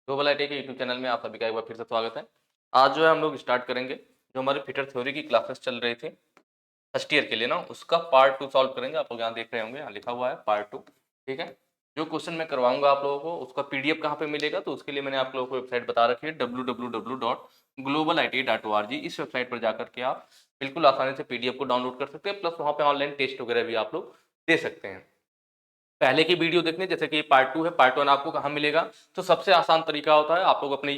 Global IT के YouTube channel में आप सभी का एक बार फिर से स्वागत है। आज जो है हम लोग स्टार्ट करेंगे जो हमारे फिटर थ्योरी की क्लासेस चल रही थी फर्स्ट ईयर के लिए ना, उसका पार्ट 2 सॉल्व करेंगे। आप लोग यहाँ देख रहे होंगे, यहाँ लिखा हुआ है पार्ट 2। ठीक है, जो क्वेश्चन मैं करवाऊंगा आप लोगों को उसका पीडीएफ कहाँ पे मिलेगा, तो उसके लिए मैंने आप लोगों को वेबसाइट बता रखी है www.globalit.org। इस वेबसाइट पर जाकर के आप बिल्कुल आसानी से पीडीएफ को डाउनलोड कर सकते हैं, प्लस वहाँ पे ऑनलाइन टेस्ट वगैरह भी आप लोग दे सकते हैं। पहले की वीडियो देखने, जैसे कि पार्ट 2 है, पार्ट 1 आपको कहाँ मिलेगा, तो सबसे आसान तरीका होता है आप लोग अपने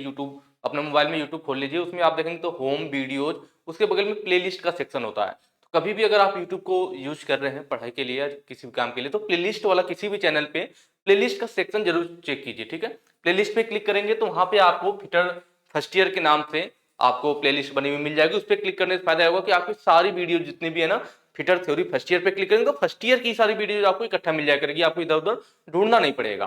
मोबाइल में यूट्यूब खोल लीजिए। उसमें आप देखेंगे तो होम वीडियोज, उसके बगल में प्लेलिस्ट का सेक्शन होता है। तो कभी भी अगर आप यूट्यूब को यूज कर रहे हैं पढ़ाई के लिए या किसी भी काम के लिए, तो प्लेलिस्ट वाला किसी भी चैनल पे प्लेलिस्ट का सेक्शन जरूर चेक कीजिए। ठीक है, प्लेलिस्ट पे क्लिक करेंगे तो वहां पे आपको फिटर फर्स्ट ईयर के नाम से आपको प्लेलिस्ट बनी हुई मिल जाएगी। उस पर क्लिक करने से फायदा होगा कि आपकी सारी वीडियो जितनी भी है ना, फिटर थ्योरी फर्स्ट ईयर पे क्लिक करेंगे तो फर्स्ट ईयर की सारी वीडियो आपको इकट्ठा मिल जाया करेगी, आपको इधर उधर ढूंढना नहीं पड़ेगा।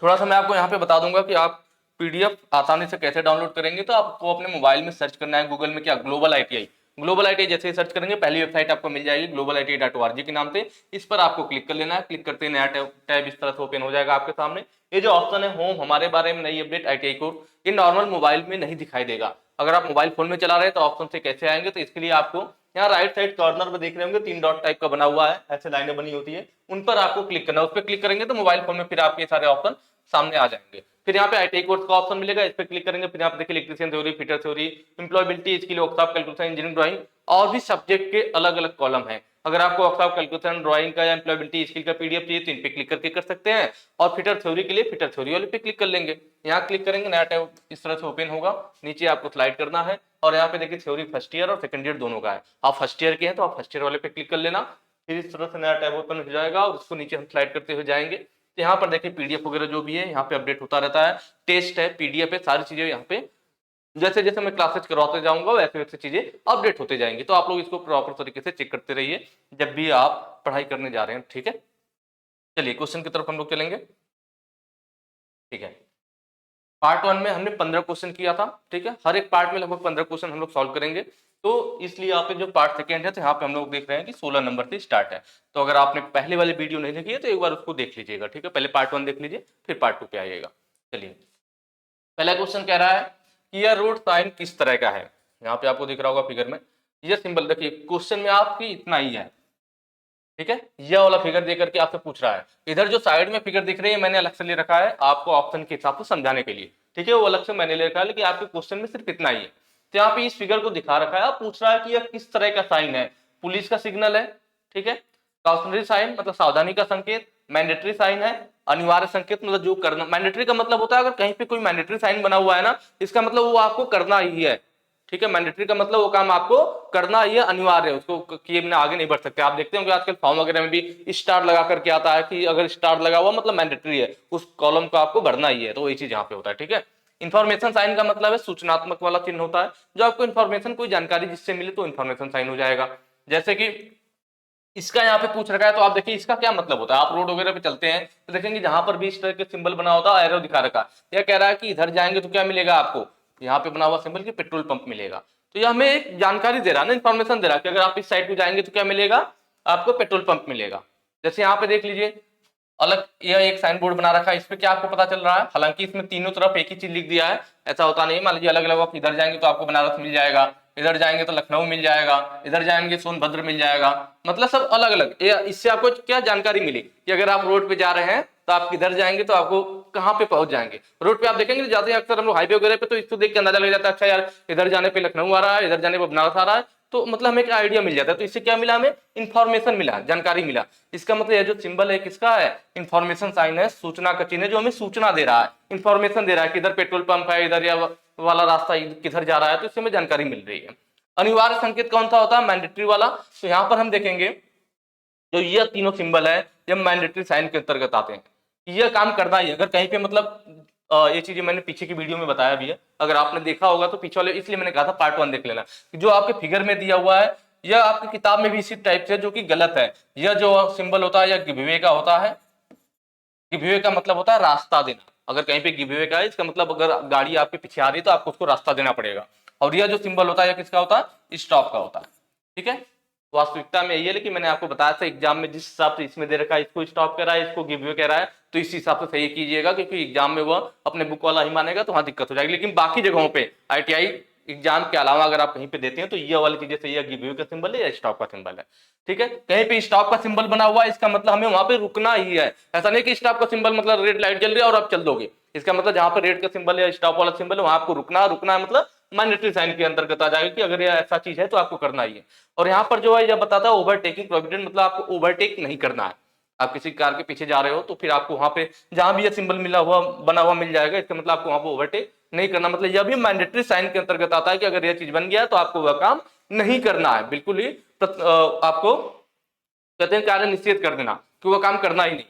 थोड़ा सा मैं आपको यहाँ पे बता दूंगा कि आप पीडीएफ आसानी से कैसे डाउनलोड करेंगे। तो आपको अपने मोबाइल में सर्च करना है गूगल में, क्या ग्लोबल आईटीआई। ग्लोबल आईटीआई जैसे ही सर्च करेंगे पहली वेबसाइट आपको मिल जाएगी globaliti.org के नाम से। इस पर आपको क्लिक कर लेना है। क्लिक करते ही नया टैब इस तरह से ओपन हो जाएगा आपके सामने। ये जो ऑप्शन है होम, हमारे बारे में नई अपडेट आईटीआई कोड, ये नॉर्मल मोबाइल में नहीं दिखाई देगा। अगर आप मोबाइल फोन में चला रहे हैं तो ऑप्शन से कैसे आएंगे, तो इसके लिए आपको यहाँ राइट साइड कॉर्नर में देख रहे होंगे 3 डॉट टाइप का बना हुआ है, ऐसे लाइनें बनी होती है, उन पर आपको क्लिक करना है। उस पर क्लिक करेंगे तो मोबाइल फोन में फिर आपके सारे ऑप्शन सामने आ जाएंगे। फिर यहाँ पे आईटीआई कोर्स का ऑप्शन मिलेगा, इस पर क्लिक करेंगे। फिर यहाँ पे देखिए electrician theory, fitter theory, employability, skill, workshop, calculation, engineering, drawing और भी सब्जेक्ट के अलग अलग कॉलम है। अगर आपको वर्कशॉप, कैलकुलेशन, ड्राइंग का या एम्प्लॉयबिलिटी स्किल का पीडीएफ चाहिए तो इन पे क्लिक करके कर सकते हैं। और फिटर थ्योरी के लिए फिटर थ्योरी वाले पे क्लिक कर लेंगे। यहाँ क्लिक करेंगे, नया टैब इस तरह से ओपन होगा। नीचे आपको स्लाइड करना है और यहाँ पे देखिए थ्योरी फर्स्ट ईयर और सेकंड ईयर दोनों का है। आप फर्स्ट ईयर के हैं तो आप फर्स्ट ईयर वाले पे क्लिक कर लेना। फिर इस तरह से नया टैब ओपन हो जाएगा और उसको नीचे हम स्लाइड करते हुए जाएंगे। तो यहाँ पर देखिए पीडीएफ वगैरह जो भी है यहाँ पे अपडेट होता रहता है। टेस्ट है, पीडीएफ है, सारी चीजें यहाँ पे जैसे जैसे मैं क्लासेस करवाते जाऊंगा वैसे वैसे चीजें अपडेट होते जाएंगी। तो आप लोग इसको प्रॉपर तरीके से चेक करते रहिए जब भी आप पढ़ाई करने जा रहे हैं। ठीक है, चलिए क्वेश्चन की तरफ हम लोग चलेंगे। ठीक है, पार्ट 1 में हमने 15 क्वेश्चन किया था। ठीक है, हर एक पार्ट में लगभग 15 क्वेश्चन हम लोग सॉल्व करेंगे। तो इसलिए यहाँ पे जो पार्ट सेकेंड है तो यहाँ पे हम लोग देख रहे हैं कि 16 नंबर से स्टार्ट है। तो अगर आपने पहले वाली वीडियो नहीं देखी है तो एक बार उसको देख लीजिएगा। ठीक है, पहले पार्ट 1 देख लीजिए फिर पार्ट 2 पे आइएगा। चलिए, पहला क्वेश्चन कह रहा है कि यह रोड साइन किस तरह का है। यहाँ पे आपको दिख रहा होगा फिगर में ये सिंबल। देखिए क्वेश्चन में आपकी इतना ही है। ठीक है, यह वाला फिगर देकर के आपसे पूछ रहा है। इधर जो साइड में फिगर दिख रही है मैंने अलग से ले रखा है आपको ऑप्शन के हिसाब से समझाने के लिए। ठीक है, वो अलग से मैंने ले रखा है, लेकिन आपके क्वेश्चन में सिर्फ इतना ही है। तो यहाँ पे इस फिगर को दिखा रखा है, आप पूछ रहा है कि यह किस तरह का साइन है। पुलिस का सिग्नल है। ठीक है, कॉशनरी साइन मतलब सावधानी का संकेत, मैंडेटरी साइन है, अनिवार्य संकेत मतलब जो करना। मैंडेटरी का मतलब होता है अगर कहीं पे कोई मैंडेटरी साइन बना हुआ है ना, इसका मतलब वो आपको करना ही है। ठीक है, मैंडेटरी का मतलब वो काम आपको करना ये अनिवार्य है, उसको किए बिना आगे नहीं बढ़ सकते। आप देखते होंगे आजकल फॉर्म वगैरह में भी स्टार लगा करके आता है कि अगर स्टार लगा हुआ मतलब मैंडेटरी है, उस कॉलम को आपको भरना ही है। तो वही चीज यहाँ पे होता है। ठीक है, इन्फॉर्मेशन साइन का मतलब है सूचनात्मक वाला चिन्ह होता है, जो आपको इन्फॉर्मेशन कोई जानकारी जिससे मिले तो इन्फॉर्मेशन साइन हो जाएगा। जैसे कि इसका यहाँ पे पूछ रखा है तो आप देखिए इसका क्या मतलब होता है। आप रोड वगैरह पे चलते हैं तो देखेंगे जहां पर भी इस तरह के सिंबल बना होता है एरो दिखा रखा है। यह कह रहा है कि इधर जाएंगे तो क्या मिलेगा आपको, यहाँ पे बना हुआ सिंबल की पेट्रोल पंप मिलेगा। तो यह हमें एक जानकारी दे रहा है ना, इन्फॉर्मेशन दे रहा है कि अगर आप इस साइड पे जाएंगे तो क्या मिलेगा, आपको पेट्रोल पंप मिलेगा। जैसे यहाँ पे देख लीजिए अलग यह एक साइन बोर्ड बना रखा है, इस पे क्या आपको पता चल रहा है। हालांकि इसमें तीनों तरफ एक ही चीज लिख दिया है, ऐसा होता नहीं। मान लीजिए अलग अलग आप इधर जाएंगे तो आपको बनारस मिल जाएगा, इधर जाएंगे तो लखनऊ मिल जाएगा, इधर जाएंगे सोनभद्र मिल जाएगा, मतलब सब अलग अलग। इससे आपको क्या जानकारी मिली कि अगर आप रोड पे जा रहे हैं तो आप किधर जाएंगे तो आपको कहाँ पे पहुंच जाएंगे। रोड पे आप देखेंगे जाते हैं अक्सर हम लोग हाईवे वगैरह पे, तो इसको देख के अंदाजा लग जाता है अच्छा यार इधर जाने पे लखनऊ आ रहा है, इधर जाने पे बनारस आ रहा है। तो मतलब हमें एक आइडिया मिल जाता है। तो इससे क्या मिला, हमें इंफॉर्मेशन मिला, जानकारी मिला। इसका मतलब यह जो सिंबल है किसका है, इंफॉर्मेशन साइन है, सूचना का चिन्ह है, जो हमें सूचना दे रहा है, इंफॉर्मेशन दे रहा है कि इधर पेट्रोल पंप है, इधर या वाला रास्ता किधर जा रहा है, तो इससे हमें जानकारी मिल रही है। अनिवार्य संकेत कौन सा होता है, मैंडेटरी वाला। तो यहाँ पर हम देखेंगे जो ये तीनों सिंबल है ये मैंडेटरी साइन के अंतर्गत आते हैं। यह काम करना ही अगर कहीं पे मतलब ये चीजें मैंने पीछे की वीडियो में बताया भी है, अगर आपने देखा होगा तो पीछे वाले, इसलिए मैंने कहा था पार्ट 1 देख लेना। जो आपके फिगर में दिया हुआ है यह आपकी किताब में भी इसी टाइप से, जो कि गलत है। यह जो सिंबल होता है यह गिवअवे का होता है। गिवअवे का मतलब होता है रास्ता देना। अगर कहीं पे गिवअवे का है इसका मतलब अगर गाड़ी आपके पीछे आ रही है तो आपको उसको रास्ता देना पड़ेगा। और यह जो सिंबल होता है यह किसका होता है, स्टॉप का होता है। ठीक है, वास्तविकता में यही है, लेकिन मैंने आपको बताया था एग्जाम में जिस हिसाब से इसमें दे रखा है, इसको स्टॉप करा है, इसको गिव वे कह रहा है, तो इस हिसाब से सही कीजिएगा, क्योंकि एग्जाम में वह अपने बुक वाला ही मानेगा तो वहां दिक्कत हो जाएगी। लेकिन बाकी जगहों पे ITI एग्जाम के अलावा अगर आप कहीं पे देते हैं तो ये वाली चीजें सही है, गिव वे का सिंबल है या स्टॉप का सिंबल है। ठीक है, कहीं पे स्टॉप का सिंबल बना हुआ है, इसका मतलब हमें वहां पे रुकना ही है। ऐसा नहीं कि स्टॉप का सिंबल मतलब रेड लाइट जल रही है और आप चल दोगे। इसका मतलब जहां पर रेड का सिंबल या स्टॉप वाला सिंबल है वहां आपको रुकना, रुकना है मतलब मैंडेटरी साइन के अंतर्गत आ जाएगा कि अगर ये ऐसा चीज है तो आपको करना ही है। और यहाँ पर जो है यह बताता है ओवरटेकिंग प्रोहिबिटेड, मतलब आपको ओवरटेक नहीं करना है। आप किसी कार के पीछे जा रहे हो तो फिर आपको वहां पे जहां भी ये सिंबल मिला हुआ बना हुआ मिल जाएगा, इसका मतलब आपको वहां पर ओवरटेक नहीं करना। मतलब यह भी मैंडेटरी साइन के अंतर्गत आता है कि अगर यह चीज बन गया है तो आपको वह काम नहीं करना है, बिल्कुल ही आपको कहते हैं कार्य निश्चित कर देना कि वह काम करना ही नहीं।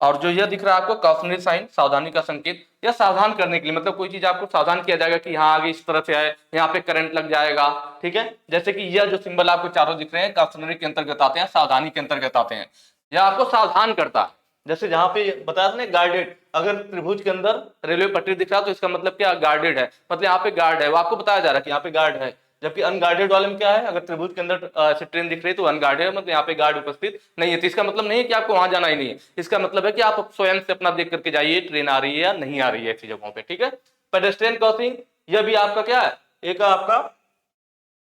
और जो यह दिख रहा है आपको कॉशनरी साइन, सावधानी का संकेत, या सावधान करने के लिए, मतलब कोई चीज आपको सावधान किया जाएगा कि यहाँ आगे इस तरह से है, यहाँ पे करंट लग जाएगा। ठीक है, जैसे कि यह जो सिंबल आपको चारों दिख रहे हैं कॉशनरी के अंतर्गत आते हैं, सावधानी के अंतर्गत आते हैं। यह आपको सावधान करता है। जैसे जहां पे बताया था ना गार्डेड, अगर त्रिभुज के अंदर रेलवे पटरी दिख रहा है तो इसका मतलब क्या, गार्डेड है, मतलब यहाँ पे गार्ड है, वो आपको बताया जा रहा है कि यहाँ पे गार्ड है। जबकि अनगार्डेड वाले में क्या है, अगर त्रिभुज के अंदर ऐसे ट्रेन दिख रही है तो अनगार्डेड है, मतलब यहाँ पे गार्ड उपस्थित नहीं है। तो इसका मतलब नहीं है कि आपको वहां जाना ही नहीं है, इसका मतलब है कि आप स्वयं से अपना देख करके जाइए ट्रेन आ रही है या नहीं आ रही है ऐसी जगहों पे। ठीक है, पेडेस्ट्रियन क्रॉसिंग, यह भी आपका क्या है, एक आपका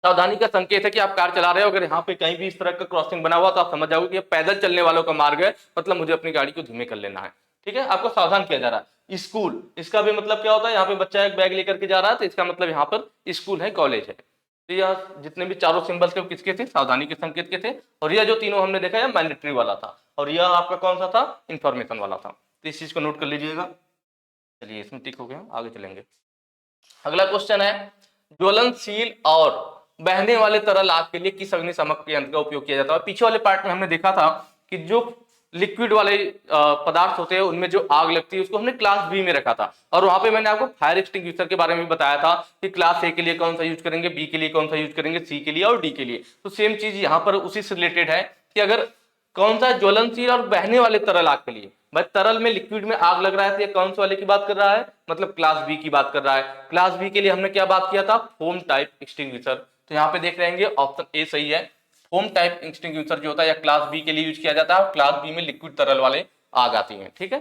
सावधानी का संकेत है कि आप कार चला रहे हो, अगर यहाँ पे कहीं भी इस तरह का क्रॉसिंग बना हुआ तो आप समझ जाओगे कि ये पैदल चलने वालों का मार्ग है, मतलब मुझे अपनी गाड़ी को धीमे कर लेना है। ठीक है, आपको सावधान किया जा रहा है। स्कूल, इसका भी मतलब क्या होता है, यहाँ पे बच्चा एक बैग लेकर के जा रहा है तो इसका मतलब यहाँ पर स्कूल है, कॉलेज है। तो यह जितने भी चारों सिंबल्स थे वो किसके थे, सावधानी के संकेत के थे। और यह जो तीनों हमने देखा है मैंडेटरी वाला था, और यह आपका कौन सा था, इंफॉर्मेशन वाला था। तो इस चीज को नोट कर लीजिएगा। चलिए इसमें टिक हो गया, आगे चलेंगे। अगला क्वेश्चन है, ज्वलनशील और बहने वाले तरल आग के लिए किस अग्निशामक यंत्र का उपयोग किया जाता है। पीछे वाले पार्ट में हमने देखा था कि जो लिक्विड वाले पदार्थ होते हैं उनमें जो आग लगती है उसको हमने क्लास बी में रखा था, और वहां पे मैंने आपको फायर एक्सटिंग्विशर के बारे में बताया था कि क्लास ए के लिए कौन सा यूज करेंगे, बी के लिए कौन सा यूज करेंगे, सी के लिए और डी के लिए। तो सेम चीज यहाँ पर उसी से रिलेटेड है कि अगर कौन सा ज्वलनशील और बहने वाले तरल आग के लिए, भाई तरल में लिक्विड में आग लग रहा है तो ये कौन से वाले की बात कर रहा है, मतलब क्लास बी की बात कर रहा है। क्लास बी के लिए हमने क्या बात किया था, फोम टाइप एक्सटिंग्विशर। तो यहाँ पे देख रहे हैं ऑप्शन ए सही है, फोम टाइप एक्सटिंग्विशर जो होता है या क्लास बी के लिए यूज किया जाता है, क्लास बी में लिक्विड तरल वाले आग आती है। ठीक है,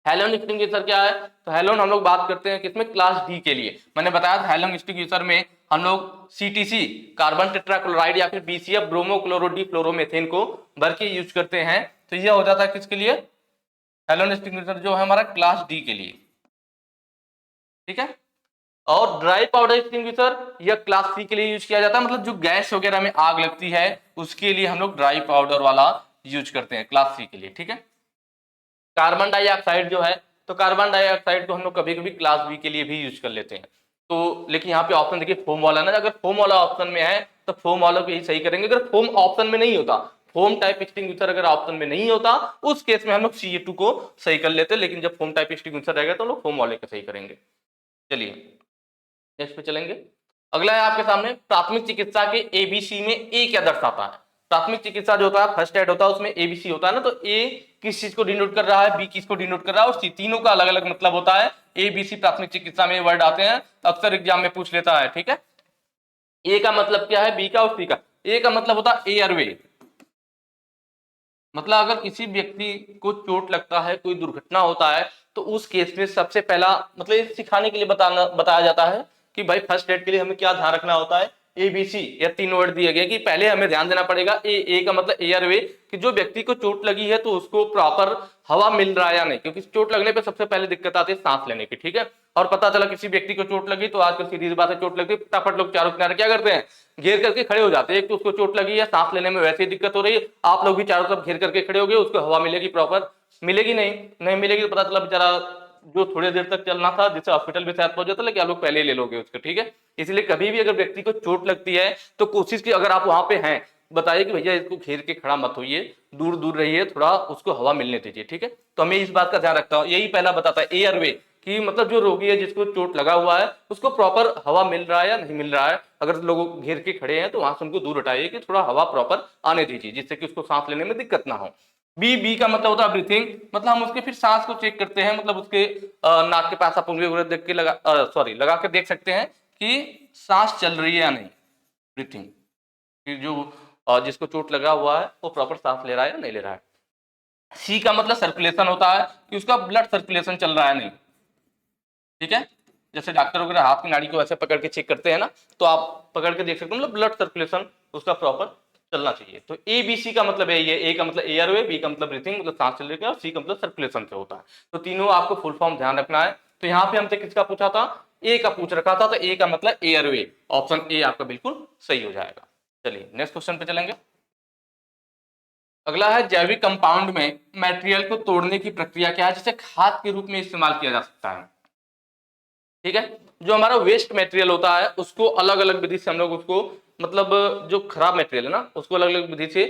हेलोन एक्सटिंग्विशर क्या है, तो हेलोन हम लोग बात करते हैं किसमें, क्लास डी के लिए। मैंने बताया था हेलोन एक्सटिंग्विशर में हम लोग सीटीसी कार्बन टेट्राक्लोराइड या फिर BCF ब्रोमो क्लोरो डी फ्लोरोमेथेन को भर के यूज करते हैं। तो यह हो जाता है किसके लिए, हेलोन एक्सटिंग्विशर जो है हमारा क्लास डी के लिए। ठीक है, और ड्राई पाउडर एक्सटिंग्विशर यह क्लास सी के लिए यूज किया जाता है, मतलब जो गैस वगैरह में आग लगती है उसके लिए हम लोग ड्राई पाउडर वाला यूज करते हैं क्लास सी के लिए। ठीक है, कार्बन डाइऑक्साइड जो है, तो कार्बन डाइऑक्साइड को हम लोग कभी कभी क्लास बी के लिए भी यूज कर लेते हैं। तो लेकिन यहाँ पे ऑप्शन देखिए फोम वाला ना, अगर फोम वाला ऑप्शन में है तो फोम वाला को ही सही करेंगे। अगर फोम ऑप्शन में नहीं होता, फोम टाइप एक्सटिंग्विशर अगर ऑप्शन में नहीं होता उस केस में हम लोग Ca2 को सही कर लेते, लेकिन जब फोम टाइप एक्सटिंग्विशर रहेगा तो हम लोग फोम वाले को सही करेंगे। चलिए नेक्स्ट पे चलेंगे। अगला है आपके सामने, प्राथमिक चिकित्सा के ABC में ए क्या दर्शाता है। प्राथमिक चिकित्सा जो होता है फर्स्ट एड होता है, उसमें ABC होता है ना, तो ए किस चीज को डिनोट कर रहा है, बी किस को डिनोट कर रहा है, और सी, तीनों का अलग अलग मतलब होता है। ABC प्राथमिक चिकित्सा में वर्ड आते हैं, अक्सर एग्जाम में पूछ लेता है। ठीक है, ए का मतलब क्या है, बी का और सी का। ए का मतलब होता है एयरवे, मतलब अगर किसी व्यक्ति को चोट लगता है, कोई दुर्घटना होता है, तो उस केस में सबसे पहला मतलब ये सिखाने के लिए बताया जाता है कि भाई फर्स्ट एड के लिए हमें क्या ध्यान रखना होता है। ABC या 3 वर्ड दिए गए कि पहले हमें ध्यान देना पड़ेगा ए का मतलब एयरवे, कि जो व्यक्ति को चोट लगी है तो उसको प्रॉपर हवा मिल रहा है या नहीं, क्योंकि चोट लगने पे सबसे पहले दिक्कत आती है सांस लेने की। ठीक है, और पता चला किसी व्यक्ति को चोट लगी तो आजकल सीधी सी बात है, चोट लगती है फटाफट लोग चारों किनारे क्या करते हैं, घेर करके खड़े हो जाते हैं। एक तो उसको चोट लगी है, सांस लेने में वैसे ही दिक्कत हो रही है, आप लोग भी चारों तरफ घेर करके खड़े हो गए, उसको हवा मिलेगी प्रॉपर, मिलेगी नहीं, नहीं मिलेगी तो पता चला बेचारा जो थोड़ी देर तक चलना था जिससे हॉस्पिटल भी शायद पहुंच जाता, लेकिन आप लोग पहले ही ले लोगे उसको। ठीक है, इसलिए कभी भी अगर व्यक्ति को चोट लगती है तो कोशिश की, अगर आप वहां पे हैं बताइए कि भैया इसको घेर के खड़ा मत होइए, दूर दूर रहिए, थोड़ा उसको हवा मिलने दीजिए। ठीक है, तो हमें इस बात का ध्यान रखता हूं, यही पहला बताता है एयरवे, कि मतलब जो रोगी है जिसको चोट लगा हुआ है उसको प्रॉपर हवा मिल रहा है या नहीं मिल रहा है। अगर लोग घेर के खड़े हैं तो वहां से उनको दूर हटाइए कि थोड़ा हवा प्रॉपर आने दीजिए, जिससे कि उसको सांस लेने में दिक्कत ना हो। बी का मतलब होता है ब्रीथिंग, मतलब हम उसके फिर सांस को चेक करते हैं, मतलब उसके नाक के पास आप उंगली वगैरह देख के लगा के देख सकते हैं कि सांस चल रही है या नहीं, ब्रीथिंग। कि जो जिसको चोट लगा हुआ है वो प्रॉपर सांस ले रहा है या नहीं ले रहा है। सी का मतलब सर्कुलेशन होता है कि उसका ब्लड सर्कुलेशन चल रहा है नहीं, ठीक है। जैसे डॉक्टर वगैरह हाथ की नाड़ी को ऐसे पकड़ के चेक करते हैं ना, तो आप पकड़ के देख सकते हो, मतलब ब्लड सर्कुलेशन उसका प्रॉपर चलना चाहिए। तो ए बी सी का मतलब है ये, ए का मतलब एयरवे, बी का मतलब ब्रीथिंग मतलब सांस चलने का, और सी का मतलब सर्कुलेशन से होता है। तो तीनों आपको फुल फॉर्म ध्यान रखना है। तो यहाँ पे हमसे किसका पूछा था, ए का पूछ रखा था, तो ए का मतलब एयरवे, ऑप्शन ए आपका बिल्कुल सही हो जाएगा। चलिए नेक्स्ट क्वेश्चन पे चलेंगे। अगला है जैविक कंपाउंड में मटेरियल को तोड़ने की प्रक्रिया क्या है जिसे खाद के रूप में इस्तेमाल किया जा सकता है। ठीक है, जो हमारा वेस्ट मटेरियल होता है उसको अलग अलग विधि से हम लोग उसको, मतलब जो खराब मटेरियल है ना उसको अलग अलग विधि से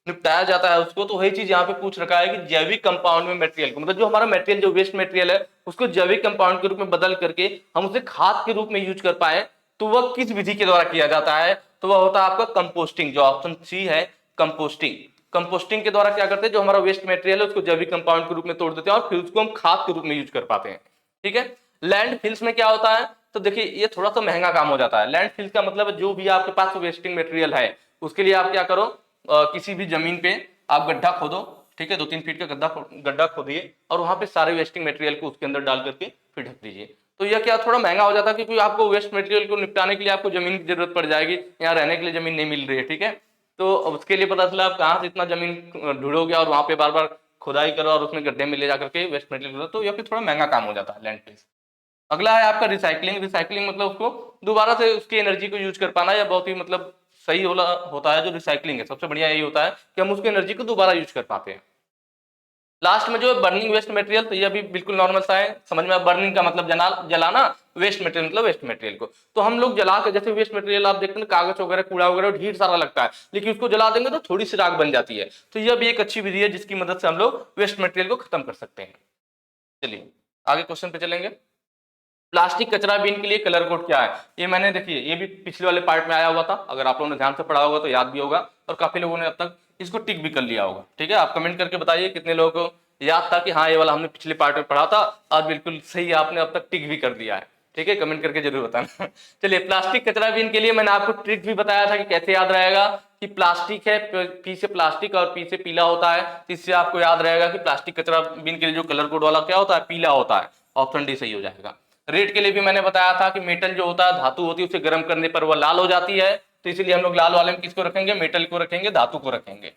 निपटाया जाता है उसको। तो वही चीज यहाँ पे पूछ रखा है कि जैविक कंपाउंड में मटेरियल को, मतलब जो हमारा मटेरियल जो वेस्ट मटेरियल है उसको जैविक कंपाउंड के रूप में बदल करके हम उसे खाद के रूप में यूज कर पाए, तो वह किस विधि के द्वारा किया जाता है। तो वह होता है आपका कंपोस्टिंग, जो ऑप्शन सी है कंपोस्टिंग। कंपोस्टिंग के द्वारा क्या करते हैं, जो हमारा वेस्ट मटेरियल है उसको जैविक कंपाउंड के रूप में तोड़ देते हैं और फिर उसको हम खाद के रूप में यूज कर पाते हैं। ठीक है, लैंड फिल्स में क्या होता है, तो देखिए ये थोड़ा सा महंगा काम हो जाता है। लैंड फिल्स का मतलब जो भी आपके पास वेस्टिंग मटेरियल है उसके लिए आप क्या करो, किसी भी जमीन पे आप गड्ढा खोदो, ठीक है, 2-3 फीट का गड्ढा खोदिए और वहां पे सारे वेस्टिंग मटेरियल को उसके अंदर डाल करके फिर ढक दीजिए। तो यह क्या थोड़ा महंगा हो जाता है क्योंकि आपको वेस्ट मटेरियल को निपटाने के लिए आपको जमीन की जरूरत पड़ जाएगी, यहाँ रहने के लिए जमीन नहीं मिल रही है। ठीक है, तो उसके लिए पता चला आप कहाँ से इतना जमीन ढूंढोगे और वहां पे बार बार खुदाई करो और उसमें गड्ढे में ले जाकर के वेस्ट मटेरियल, तो यह फिर थोड़ा महंगा काम हो जाता है लैंड फिल्स। अगला है आपका रिसाइकलिंग। रिसाइकलिंग मतलब उसको दोबारा से उसकी एनर्जी को यूज कर पाना, या बहुत ही मतलब सही होता है जो रिसाइकलिंग है, सबसे बढ़िया यही होता है कि हम उसकी एनर्जी को दोबारा यूज कर पाते हैं। लास्ट में जो है बर्निंग वेस्ट मटेरियल, तो ये भी बिल्कुल नॉर्मल सा है, समझ में। बर्निंग का मतलब जलाना, वेस्ट मटेरियल मतलब वेस्ट मटेरियल को तो हम लोग जला के, जैसे वेस्ट मटेरियल आप देखते हैं कागज वगैरह कूड़ा वगैरह ढेर सारा लगता है, लेकिन उसको जला देंगे तो थोड़ी सी राख बन जाती है। तो यह भी एक अच्छी विधि है जिसकी मदद से हम लोग वेस्ट मटेरियल को खत्म कर सकते हैं। चलिए आगे क्वेश्चन पे चलेंगे। प्लास्टिक कचरा बिन के लिए कलर कोड क्या है, ये मैंने देखिए ये भी पिछले वाले पार्ट में आया हुआ था, अगर आप लोगों ने ध्यान से पढ़ा होगा तो याद भी होगा और काफी लोगों ने अब तक इसको टिक भी कर लिया होगा। ठीक है, आप कमेंट करके बताइए कितने लोगों को याद था कि हाँ ये वाला हमने पिछले पार्ट में पढ़ा था और बिल्कुल सही आपने अब तक टिक भी कर दिया है। ठीक है, कमेंट करके जरूर बताना। चलिए प्लास्टिक कचरा बिन के लिए मैंने आपको ट्रिक भी बताया था कि कैसे याद रहेगा, कि प्लास्टिक है, पी से प्लास्टिक और पी से पीला होता है, तो इससे आपको याद रहेगा कि प्लास्टिक कचरा बिन के लिए जो कलर कोड वाला क्या होता है, पीला होता है। ऑप्शन डी सही हो जाएगा। रेड के लिए भी मैंने बताया था कि मेटल जो होता है, धातु होती है, उसे गर्म करने पर वह लाल हो जाती है, तो इसीलिए हम लोग लाल वाले में किसको रखेंगे, मेटल को रखेंगे, धातु को रखेंगे।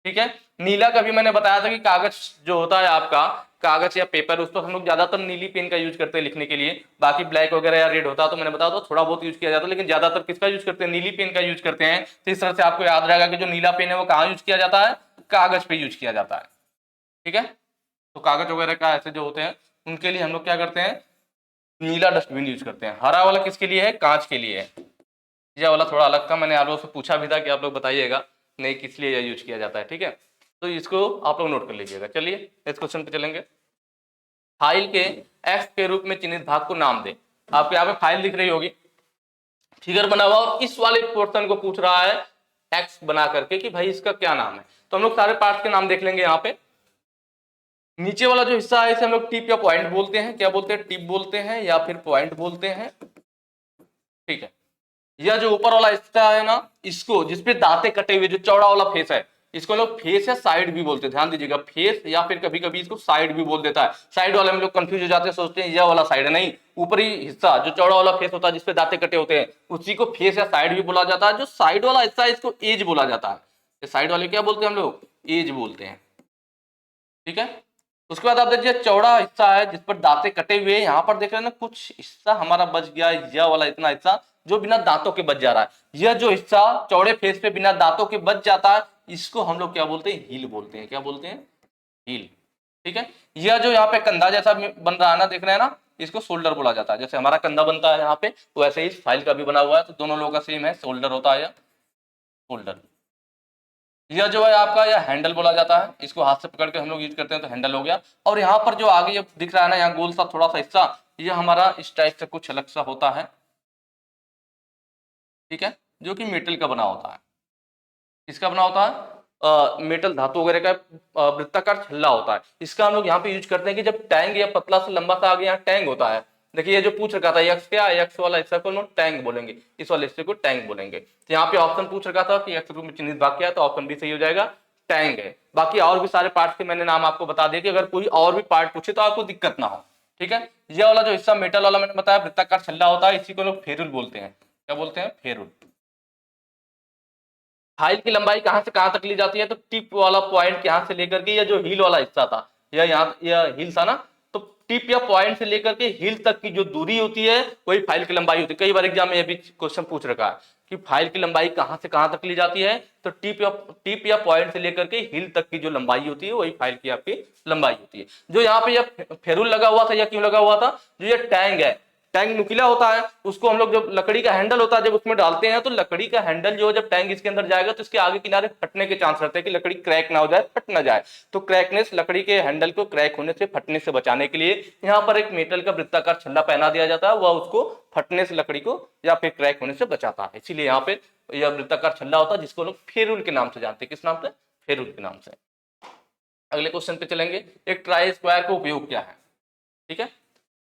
ठीक है, नीला का भी मैंने बताया था कि कागज जो होता है आपका, कागज या पेपर, उस पर हम लोग ज्यादातर नीली पेन का यूज करते हैं लिखने के लिए, बाकी ब्लैक वगैरह या रेड होता है तो मैंने बताया था थोड़ा बहुत यूज किया जाता है, लेकिन ज्यादातर किसका यूज करते हैं, नीली पेन का यूज करते हैं। तो इस तरह से आपको याद रहेगा कि जो नीला पेन है वो कहाँ यूज किया जाता है, कागज पे यूज किया जाता है। ठीक है, तो कागज वगैरह का ऐसे जो होते हैं उनके लिए हम लोग क्या करते हैं, नीला डस्टबिन यूज करते हैं। हरा वाला किसके लिए है, कांच के लिए है। यह वाला थोड़ा अलग था, मैंने आप लोगों से पूछा भी था कि आप लोग बताइएगा नहीं किस लिए यह यूज किया जाता है। ठीक है, तो इसको आप लोग नोट कर लीजिएगा। चलिए नेक्स्ट क्वेश्चन पे चलेंगे। फाइल के एक्स के रूप में चिन्हित भाग को नाम दे। आपको यहाँ पे फाइल दिख रही होगी, फिगर बना हुआ, और इस वाले पोर्शन को पूछ रहा है एक्स बना करके कि भाई इसका क्या नाम है। तो हम लोग सारे पार्ट्स के नाम देख लेंगे। यहाँ पे नीचे वाला जो हिस्सा है इसे हम लोग टिप या पॉइंट बोलते हैं, क्या बोलते हैं, टिप बोलते हैं या फिर पॉइंट बोलते हैं। ठीक है, यह जो ऊपर वाला हिस्सा है ना, इसको जिसपे दांते कटे हुए जो चौड़ा वाला फेस है, इसको लोग फेस या साइड भी बोलते हैं। ध्यान दीजिएगा, फेस या फिर कभी कभी इसको साइड भी बोल देता है। साइड वाले में लोग कंफ्यूज हो जाते हैं, सोचते हैं यह वाला साइड है, नहीं, ऊपरी हिस्सा जो चौड़ा वाला फेस होता है जिसपे दांते कटे होते हैं उसी को फेस या साइड भी बोला जाता है। जो साइड वाला हिस्सा है इसको एज बोला जाता है। साइड वाले क्या बोलते हैं हम लोग, एज बोलते हैं। ठीक है, उसके बाद आप देखिए चौड़ा हिस्सा है जिस पर दांते कटे हुए, यहाँ पर देख रहे हैं ना कुछ हिस्सा हमारा बच गया, यह वाला इतना हिस्सा जो बिना दांतों के बच जा रहा है। यह जो हिस्सा चौड़े फेस पे बिना दांतों के बच जाता है इसको हम लोग क्या बोलते हैं, हील बोलते हैं। क्या बोलते हैं, हील। ठीक है, यह जो यहाँ पे कंधा जैसा बन रहा है ना, देख रहे हैं ना, इसको शोल्डर बोला जाता है। जैसे हमारा कंधा बनता है यहाँ पे, तो वैसे ही फाइल का भी बना हुआ है, तो दोनों लोगों का सेम है, शोल्डर होता है, शोल्डर। यह जो है आपका यह हैंडल बोला जाता है, इसको हाथ से पकड़ के हम लोग यूज करते हैं तो हैंडल हो गया। और यहाँ पर जो आगे ये दिख रहा है ना, यहाँ गोल सा थोड़ा सा हिस्सा, यह हमारा इस टाइप से कुछ अलग सा होता है। ठीक है, जो कि मेटल का बना होता है। किसका बना होता है, मेटल धातु वगैरह का वृत्ताकार छल्ला होता है। इसका हम लोग यहाँ पे यूज करते हैं कि जब टैंक या पतला सा लंबा सा आगे यहाँ टैंक होता है, देखिए ये जो पूछ रखा था एक्स क्या, एक्स वाला हिस्सा को हम लोग टैंक बोलेंगे, इस वाले हिस्से को टैंक बोलेंगे। तो यहाँ पे ऑप्शन पूछ रखा था कि एक्स रूप में चिन्हित भाग क्या है, तो ऑप्शन भी सही हो जाएगा, टैंक है। बाकी और भी सारे पार्ट्स के मैंने नाम आपको बता दिए कि अगर कोई और भी पार्ट पूछे तो आपको दिक्कत ना हो, ठीक है। ये वाला जो हिस्सा मेटल वाला मैंने बताया वृत्ताकार छल्ला होता है, इसी को लोग फेरुल बोलते हैं। क्या बोलते हैं? फेरुल। फाइल की लंबाई कहां से कहां तक ली जाती है, तो टिप वाला पॉइंट यहां से लेकर के, या जो हील वाला हिस्सा था, यह हील था ना, तो टिप या पॉइंट से लेकर के हील तक की जो दूरी होती है वही फाइल की लंबाई होती है। कई बार एग्जाम में यह भी क्वेश्चन पूछ रखा है कि फाइल की लंबाई कहां से कहां तक ली जाती है, तो टिप या पॉइंट से लेकर के हील तक की जो लंबाई होती है वही फाइल की आपकी लंबाई होती है। जो यहाँ पे यह फेरुल लगा हुआ था, यह क्यों लगा हुआ था, जो ये टैंग है, टैंक नुकीला होता है, उसको हम लोग जब लकड़ी का हैंडल होता है जब उसमें डालते हैं, तो लकड़ी का हैंडल जो जब टैंक इसके अंदर जाएगा तो इसके आगे किनारे फटने के चांस रहते हैं कि लकड़ी क्रैक ना हो जाए, फट ना जाए। तो क्रैकनेस, लकड़ी के हैंडल को क्रैक होने से, फटने से बचाने के लिए यहाँ पर एक मेटल का वृत्ताकार छल्ला पहना दिया जाता है, वह उसको फटने से लकड़ी को या फिर क्रैक होने से बचाता है। इसीलिए यहाँ पे यह वृत्ताकार छल्ला होता है जिसको लोग फेरुल के नाम से जानते हैं। किस नाम से? फेरुल के नाम से। अगले क्वेश्चन पे चलेंगे। एक ट्राई स्क्वायर का उपयोग क्या है, ठीक है।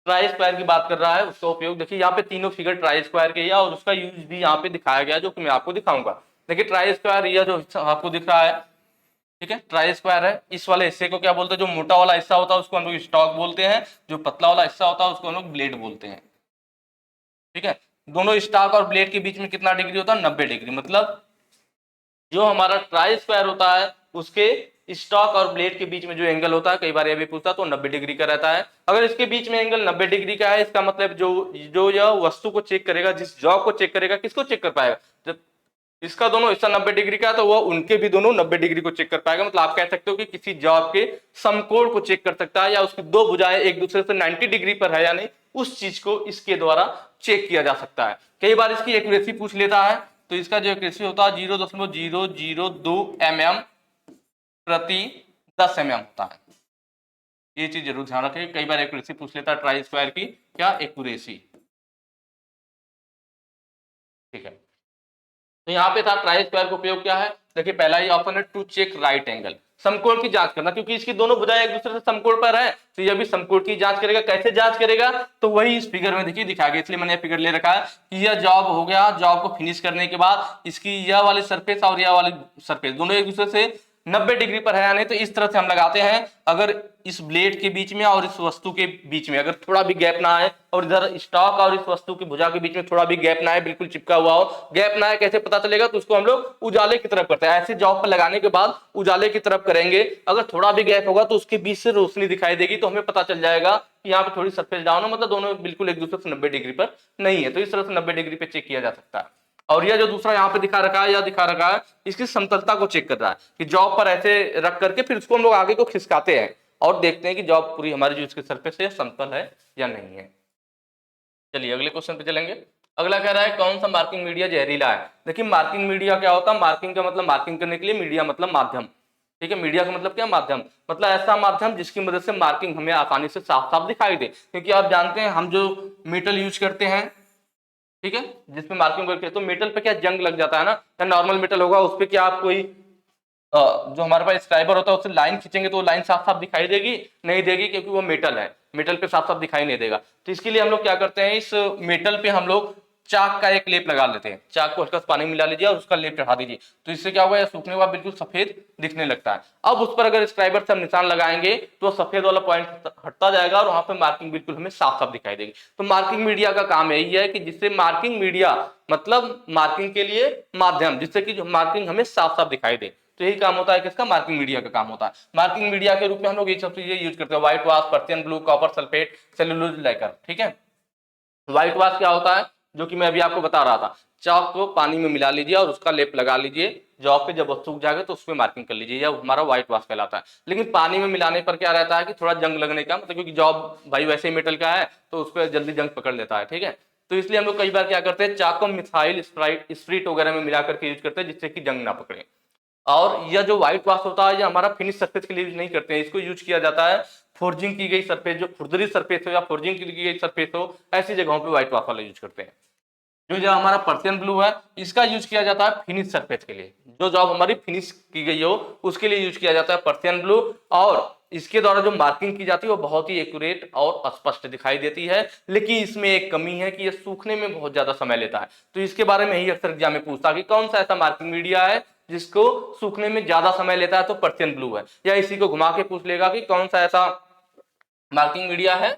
ट्राई स्क्वायर की बात कर रहा है, उसका उपयोग देखिए यहाँ पे तीनों फिगर ट्राई स्क्वायर के है और उसका यूज भी यहाँ पे दिखाया गया जो कि मैं आपको दिखाऊंगा। देखिए ट्राई स्क्वायर यह जो आपको दिख रहा है, ठीक है, ट्राई स्क्वायर है। इस वाले हिस्से को क्या बोलते हैं, जो मोटा वाला हिस्सा होता है उसको हम लोग स्टॉक बोलते हैं, जो पतला वाला हिस्सा होता है उसको हम लोग ब्लेड बोलते हैं, ठीक है। दोनों स्टॉक और ब्लेड के बीच में कितना डिग्री होता है? 90 डिग्री। मतलब जो हमारा ट्राई स्क्वायर होता है उसके स्टॉक और ब्लेड के बीच में जो एंगल होता है, कई बार ये भी पूछता तो 90 डिग्री का रहता है। अगर इसके बीच में एंगल 90 डिग्री का है, इसका मतलब जो यह वस्तु को चेक करेगा, जिस जॉब को चेक करेगा, किसको चेक कर पाएगा? जब इसका दोनों हिस्सा 90 डिग्री का है तो वह उनके भी दोनों 90 डिग्री को चेक कर पाएगा। मतलब आप कह सकते हो कि किसी जॉब के समकोण को चेक कर सकता है, या उसकी दो भुजाएं एक दूसरे से 90 डिग्री पर है या नहीं, उस चीज को इसके द्वारा चेक किया जा सकता है। कई बार इसकी एक्यूरेसी पूछ लेता है, तो इसका जो एक्यूरेसी होता है 0.002 mm प्रति 10 mm होता है। ये चीज जरूर ध्यान रखें, कई बार एक्यूरेसी पूछ लेता है ट्राई स्क्वायर की, क्या एक्यूरेसी, ठीक है। तो यहाँ पे था ट्राई स्क्वायर का उपयोग क्या है। देखिए पहला ही ऑप्शन है टू चेक राइट एंगल, समकोण की जांच करना, क्योंकि इसकी दोनों भुजाएं एक दूसरे से समकोण पर है, तो यह भी समकोण की जांच करेगा। कैसे जांच करेगा, तो वही इस फिगर में देखिए दिखाया गया, इसलिए मैंने फिगर ले रखा है कि यह जॉब हो गया, जॉब को फिनिश करने के बाद इसकी यह वाली सरफेस और यह वाली सरफेस दोनों एक दूसरे से 90 डिग्री पर है या नहीं, तो इस तरह से हम लगाते हैं। अगर इस ब्लेड के बीच में और इस वस्तु के बीच में अगर थोड़ा भी गैप ना आए, और इधर स्टॉक और इस वस्तु की भुजा के बीच में थोड़ा भी गैप ना आए, बिल्कुल चिपका हुआ हो, गैप ना आए, कैसे पता चलेगा, तो उसको हम लोग उजाले की तरफ करते हैं। ऐसे जॉब पर लगाने के बाद उजाले की तरफ करेंगे, अगर थोड़ा भी गैप होगा तो उसके बीच से रोशनी दिखाई देगी, तो हमें पता चल जाएगा कि यहाँ पे थोड़ी सरफेस डाउन हो, मतलब दोनों बिल्कुल एक दूसरे से 90 डिग्री पर नहीं है। तो इस तरह से 90 डिग्री पे चेक किया जा सकता है। और यह जो दूसरा यहाँ पे दिखा रखा है, यह दिखा रखा है इसकी समतलता को चेक कर रहा है कि जॉब पर ऐसे रख करके फिर उसको हम लोग आगे को खिसकाते हैं और देखते हैं कि जॉब पूरी हमारी जो इसकी सरफेस है समतल है या नहीं है। चलिए अगले क्वेश्चन पे चलेंगे। अगला कह रहा है कौन सा मार्किंग मीडिया जहरीला है। देखिए मार्किंग मीडिया क्या होता है, मार्किंग का मतलब मार्किंग करने के लिए, मीडिया मतलब माध्यम, ठीक है। मीडिया का मतलब क्या, माध्यम, मतलब ऐसा माध्यम जिसकी मदद से मार्किंग हमें आसानी से साफ साफ दिखाई दे। क्योंकि आप जानते हैं हम जो मेटल यूज करते हैं, ठीक है, जिसमें मार्किंग करके, तो मेटल पे क्या जंग लग जाता है ना, या नॉर्मल मेटल होगा उस पर क्या आप कोई जो हमारे पास स्क्राइबर होता है उससे लाइन खींचेंगे तो लाइन साफ साफ दिखाई देगी, नहीं देगी, क्योंकि वो मेटल है, मेटल पे साफ साफ दिखाई नहीं देगा। तो इसके लिए हम लोग क्या करते हैं, इस मेटल पे हम लोग चाक का एक लेप लगा लेते हैं, चाक को हल्का पानी मिला लीजिए और उसका लेप चढ़ा दीजिए, तो इससे क्या होगा, सूखने के बाद बिल्कुल सफेद दिखने लगता है। अब उस पर अगर स्क्राइबर से हम निशान लगाएंगे तो सफेद वाला पॉइंट हटता जाएगा और वहां पर मार्किंग बिल्कुल हमें साफ साफ दिखाई देगी। तो मार्किंग मीडिया का काम यही है कि जिससे मार्किंग मीडिया मतलब मार्किंग के लिए माध्यम, जिससे कि मार्किंग हमें साफ साफ दिखाई दे। तो यही काम होता है किसका, मार्किंग मीडिया का काम होता है। मार्किंग मीडिया के रूप में हम लोग ये सब चीजें यूज करते हैं, white wash, Persian blue, copper sulphate, cellulose Likert, ठीक है। व्हाइट वाश क्या होता है, जो कि मैं अभी आपको बता रहा था, चाक को पानी में मिला लीजिए और उसका लेप लगा लीजिए जॉब पे, जब वो सूख जाएगा तो उस पर मार्किंग कर लीजिए, यह हमारा व्हाइट वाश कहलाता है। लेकिन पानी में मिलाने पर क्या रहता है कि थोड़ा जंग लगने का, मतलब क्योंकि जॉब भाई वैसे ही मेटल का है तो उस पर जल्दी जंग पकड़ लेता है, ठीक है। तो इसलिए हम लोग कई बार क्या करते हैं, चाक को मिथाइल स्प्रिट वगैरह में मिला करके यूज करते हैं, जिससे कि जंग ना पकड़े। और यह जो व्हाइट वाश होता है, ये हमारा फिनिश सरफेस के लिए यूज नहीं करते हैं, इसको यूज किया जाता है फोर्जिंग की गई सरफेस, जो खुरदरी सरफेस हो या फोर्जिंग की गई सरफेस हो, ऐसी जगहों पे व्हाइट वाश वाला यूज करते हैं। जो जो हमारा पर्सियन ब्लू है इसका यूज किया जाता है फिनिश सरफेस के लिए, जो जॉब हमारी फिनिश की गई हो उसके लिए यूज किया जाता है पर्सियन ब्लू। और इसके द्वारा जो मार्किंग की जाती है वो बहुत ही एक्यूरेट और स्पष्ट दिखाई देती है, लेकिन इसमें एक कमी है कि ये सूखने में बहुत ज्यादा समय लेता है। तो इसके बारे में ही अक्सर एग्जाम में पूछता है कि कौन सा ऐसा मार्किंग मीडिया है जिसको सूखने में ज्यादा समय लेता है, तो पर्सियन ब्लू है। या इसी को घुमा के पूछ लेगा कि कौन सा ऐसा मार्किंग मीडिया है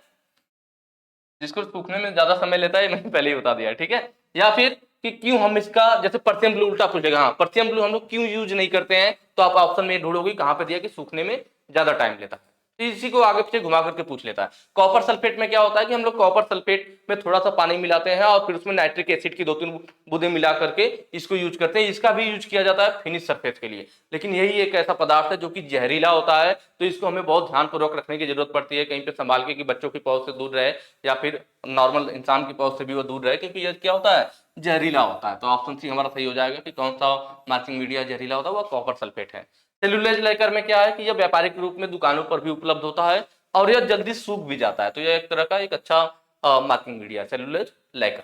जिसको सूखने में ज्यादा समय लेता है, मैंने पहले ही बता दिया है, ठीक है। या फिर कि क्यों हम इसका, जैसे पर्सियन ब्लू उल्टा पूछेगा, हाँ पर्सियन ब्लू हम लोग क्यों यूज नहीं करते हैं, तो आप ऑप्शन में ढूंढोगे कहां पे दिया कि सूखने में ज्यादा टाइम लेता है, तो इसी को आगे पीछे घुमा करके पूछ लेता है। कॉपर सल्फेट में क्या होता है कि हम लोग कॉपर सल्फेट में थोड़ा सा पानी मिलाते हैं और फिर उसमें नाइट्रिक एसिड की 2-3 बूंदे मिला करके इसको यूज करते हैं। इसका भी यूज किया जाता है फिनिश सरफेस के लिए, लेकिन यही एक ऐसा पदार्थ है जो कि जहरीला होता है, तो इसको हमें बहुत ध्यानपूर्वक रखने की जरूरत पड़ती है, कहीं पे संभाल के कि बच्चों की पहुंच से दूर रहे या फिर नॉर्मल इंसान की पहुंच से भी वो दूर रहे, क्योंकि ये क्या होता है, जहरीला होता है। तो ऑप्शन सी हमारा सही हो जाएगा कि कौन सा मार्किंग मीडिया जहरीला होता है, वह कॉपर सल्फेट है। सेल्यूलोज लाइकर में क्या है कि यह व्यापारिक रूप में दुकानों पर भी उपलब्ध होता है और यह जल्दी सूख भी जाता है, तो यह एक तरह का एक अच्छा मार्किंग मीडिया है सेल्यूलोज लाइकर।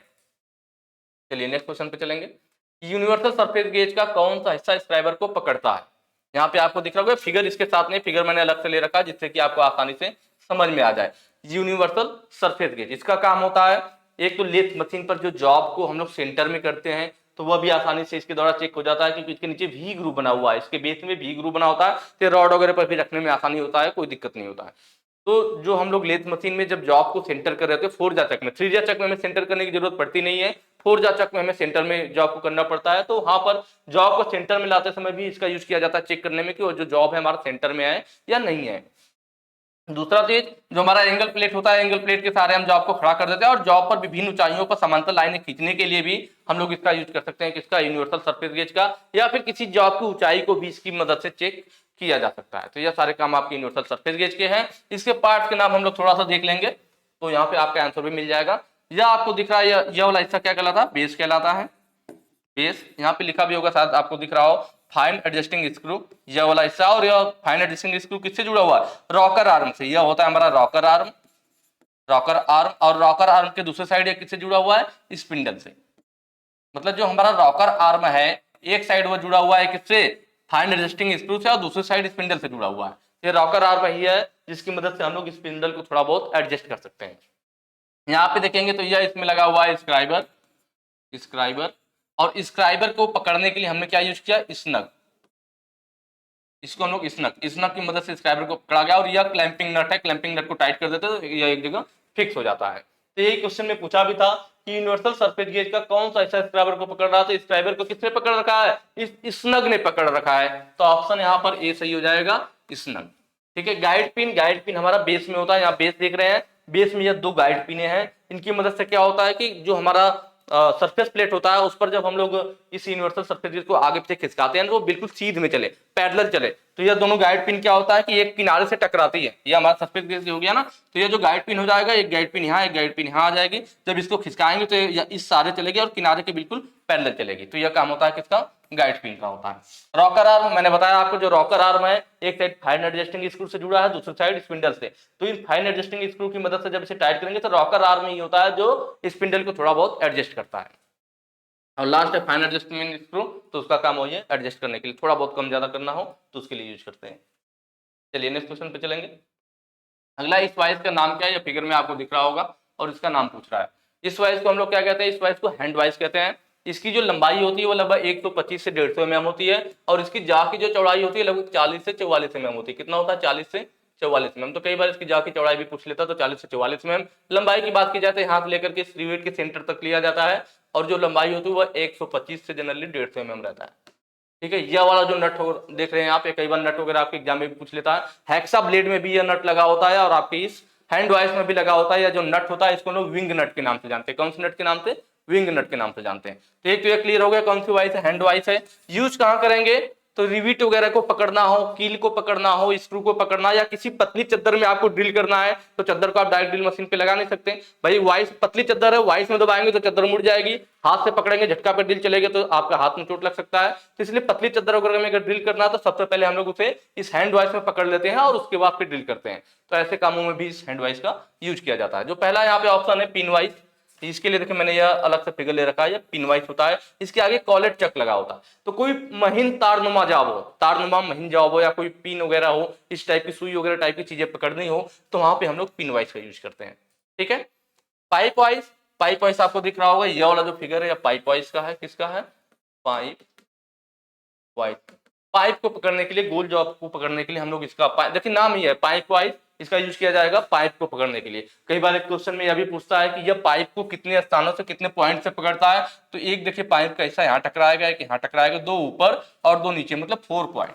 चलिए नेक्स्ट क्वेश्चन पे चलेंगे। यूनिवर्सल सरफेस गेज का कौन सा हिस्सा स्क्राइबर को पकड़ता है? यहाँ पे आपको दिख रहा होगा फिगर, इसके साथ में फिगर मैंने अलग से ले रखा है जिससे कि आपको आसानी से समझ में आ जाए। यूनिवर्सल सरफेस गेज, इसका काम होता है एक तो लेथ मशीन पर जो जॉब को हम लोग सेंटर में करते हैं तो वह भी आसानी से इसके द्वारा चेक हो जाता है, क्योंकि इसके नीचे वी ग्रूव बना हुआ है, इसके बेस में वी ग्रूव बना होता है, तो रॉड वगैरह पर भी रखने में आसानी होता है, कोई दिक्कत नहीं होता है। तो जो हम लोग लेथ मशीन में जब जॉब को सेंटर कर रहे थे, फोर्जा चक में, थ्रीजा चक में हमें सेंटर करने की जरूरत पड़ती नहीं है, फोर्जा चक में हमें सेंटर में जॉब को करना पड़ता है। तो वहां पर जॉब को सेंटर में लाते समय भी इसका यूज किया जाता है चेक करने में कि वो जो जॉब है हमारा सेंटर में है या नहीं है। दूसरा चीज जो हमारा एंगल प्लेट होता है, एंगल प्लेट के सहारे हम जॉब को खड़ा कर देते हैं और जॉब पर विभिन्न ऊंचाइयों पर समांतर लाइनें खींचने के लिए भी हम लोग इसका यूज कर सकते हैं, किसका, यूनिवर्सल सरफेस गेज का, या फिर किसी जॉब की ऊंचाई को भी इसकी मदद से चेक किया जा सकता है। तो यह सारे काम आपके यूनिवर्सल सरफेस गेज के हैं। इसके पार्ट्स के नाम हम लोग थोड़ा सा देख लेंगे तो यहाँ पे आपका आंसर भी मिल जाएगा। यह आपको दिख रहा है, यह वाला हिस्सा क्या कहलाता है, बेस कहलाता है। बेस यहाँ पे लिखा भी होगा, शायद आपको दिख रहा हो, फाइन एडजस्टिंग स्क्रू, यह वाला हिस्सा। और यह फाइन एडजस्टिंग स्क्रू किससे जुड़ा हुआ है, रॉकर आर्म से। यह होता है हमारा रॉकर आर्म, रॉकर आर्म। और रॉकर आर्म के दूसरे साइड ये किससे जुड़ा हुआ है, स्पिंडल से। मतलब जो हमारा रॉकर आर्म है एक साइड वो जुड़ा हुआ है किससे, फाइन एडजस्टिंग स्क्रू से, और दूसरी साइड स्पिंडल से जुड़ा हुआ है। ये रॉकर आर्म ही है जिसकी मदद से हम लोग स्पिंडल को थोड़ा बहुत एडजस्ट कर सकते हैं। यहाँ पे देखेंगे तो यह इसमें लगा हुआ है स्क्राइबर, स्क्राइबर। और स्क्राइबर को पकड़ने के लिए हमने क्या यूज किया, स्नग। इसको हम लोग स्नग की मदद से स्क्राइबर को पकड़ा गया। और यह क्लैंपिंग नट है, क्लैंपिंग नट को टाइट कर देते तो यह एक जगह फिक्स हो जाता है। तो यही क्वेश्चन में पूछा भी था कि यूनिवर्सल सरफेस गेज का कौन सा हिस्सा स्क्राइबर को पकड़ रहा था, स्क्राइबर को किसने पकड़ रखा है, इस स्नग ने पकड़ रखा है। तो ऑप्शन यहाँ पर ए सही हो जाएगा, स्नग। ठीक है। गाइड पिन, गाइड पिन हमारा बेस में होता है, यहाँ बेस देख रहे हैं, बेस में यह 2 गाइड पिने हैं। इनकी मदद से क्या होता है कि जो हमारा सरफेस प्लेट होता है उस पर जब हम लोग इस यूनिवर्सल सरफेस गेज को आगे पीछे खिसकाते हैं तो वो बिल्कुल सीध में चले, पैरेलल चले। तो यह दोनों गाइड पिन क्या होता है कि एक किनारे से टकराती है, ये हमारा सरफेस गेज हो गया ना, तो ये जो गाइड पिन हो जाएगा, एक गाइड पिन यहाँ, एक गाइड पिन यहाँ आ जाएगी। जब इसको खिसकाएंगे तो इस सारे चलेगी और किनारे के बिल्कुल पैरेलल चलेगी। तो यह काम होता है किसका, गाइड पिन का होता है। रॉकर आर्म मैंने बताया आपको, जो रॉकर आर्म है एक साइड फाइन एडजस्टिंग स्क्रू से जुड़ा है, दूसरी साइड स्पिंडल से। तो इन फाइन एडजस्टिंग स्क्रू की मदद से जब इसे टाइट करेंगे तो रॉकर आर्म ही होता है जो स्पिंडल को थोड़ा बहुत एडजस्ट करता है। और लास्ट है फाइन एडजस्टमेंट स्क्रू, तो उसका काम हो है एडजस्ट करने के लिए, थोड़ा बहुत कम ज्यादा करना हो तो उसके लिए यूज करते हैं। चलिए नेक्स्ट क्वेश्चन पे चलेंगे। अगला, इस वाइस का नाम क्या है, ये फिगर में आपको दिख रहा होगा और इसका नाम पूछ रहा है। इस वाइस को हम लोग क्या कहते हैं, इस वाइस को हैंड वाइस कहते हैं। इसकी जो लंबाई होती है वो लगभग 125 से 150 mm होती है और इसकी जा की जो चौड़ाई होती है लगभग 40 से 44 mm होती है। कितना होता है, 40 से 44 mm। तो कई बार इसकी जा की चौड़ाई भी पूछ लेता, तो 40 से 44 mm। लंबाई की बात की जाए तो हाथ लेकर के रिवेट के सेंटर तक लिया जाता है और जो लंबाई होती है वह 125 से जनरली 150 mm रहता है। ठीक है। यह वाला जो नट हो देख रहे हैं आप, कई बार नट वगैरह आपके एग्जाम में भी पूछ लेता है। हेक्सा ब्लेड में भी यह नट लगा होता है और आपके इस हैंड वाइस में भी लगा होता है। यह जो नट होता है इसको लोग विंग नट के नाम से जानते हैं। कौन से नट के नाम से, विंग नट के नाम से जानते हैं। तो एक तो ये क्लियर हो गया कौन सी वाइस है, हैंड वाइस है। यूज कहाँ करेंगे, तो रिविट वगैरह को पकड़ना हो, कील को पकड़ना हो, स्क्रू को पकड़ना, या किसी पतली चद्दर में आपको ड्रिल करना है तो चद्दर को आप डायरेक्ट ड्रिल मशीन पे लगा नहीं सकते भाई। वाइस पतली चद्दर है, वाइस में दबाएंगे तो चद्दर मुड़ जाएगी, हाथ से पकड़ेंगे झटका पे ड्रिल चलेगा तो आपका हाथ में चोट लग सकता है। तो इसलिए पतली चद्दर वगैरह में अगर ड्रिल करना है तो सबसे पहले हम लोग उसे इस हैंड वाइस में पकड़ लेते हैं और उसके बाद फिर ड्रिल करते हैं। तो ऐसे कामों में भी इस हैंड वाइस का यूज किया जाता है। जो पहला यहाँ पे ऑप्शन है पिन वाइस, इसके लिए देखिए मैंने यह अलग से फिगर ले रखा है, ये पिन वाइज होता है, इसके आगे कॉलेट चक लगा होता है। तो कोई महीन तारनुमा जॉब हो, तारनुमा महीन जॉब हो, या कोई पिन वगैरह हो, इस टाइप की सुई वगैरह टाइप की चीजें पकड़नी हो, तो वहां पे हम लोग पिन वाइज का यूज करते हैं। ठीक है, पाइप वाइज, पाइप वाइज आपको दिख रहा होगा, ये वाला जो फिगर है या पाइप वाइज का है, किसका है, पाइप वाइज। पाइप को पकड़ने के लिए, गोल जॉब को पकड़ने के लिए हम लोग इसका देखिए नाम ही है पाइप वाइज, इसका यूज किया जाएगा पाइप को पकड़ने के लिए। कई बार एक क्वेश्चन में यह भी पूछता है कि यह पाइप को कितने स्थानों से कितने पॉइंट से पकड़ता है, तो एक देखिए पाइप का ऐसा यहाँ टकराएगा, एक यहाँ टकराएगा, दो ऊपर और दो नीचे, मतलब 4 पॉइंट।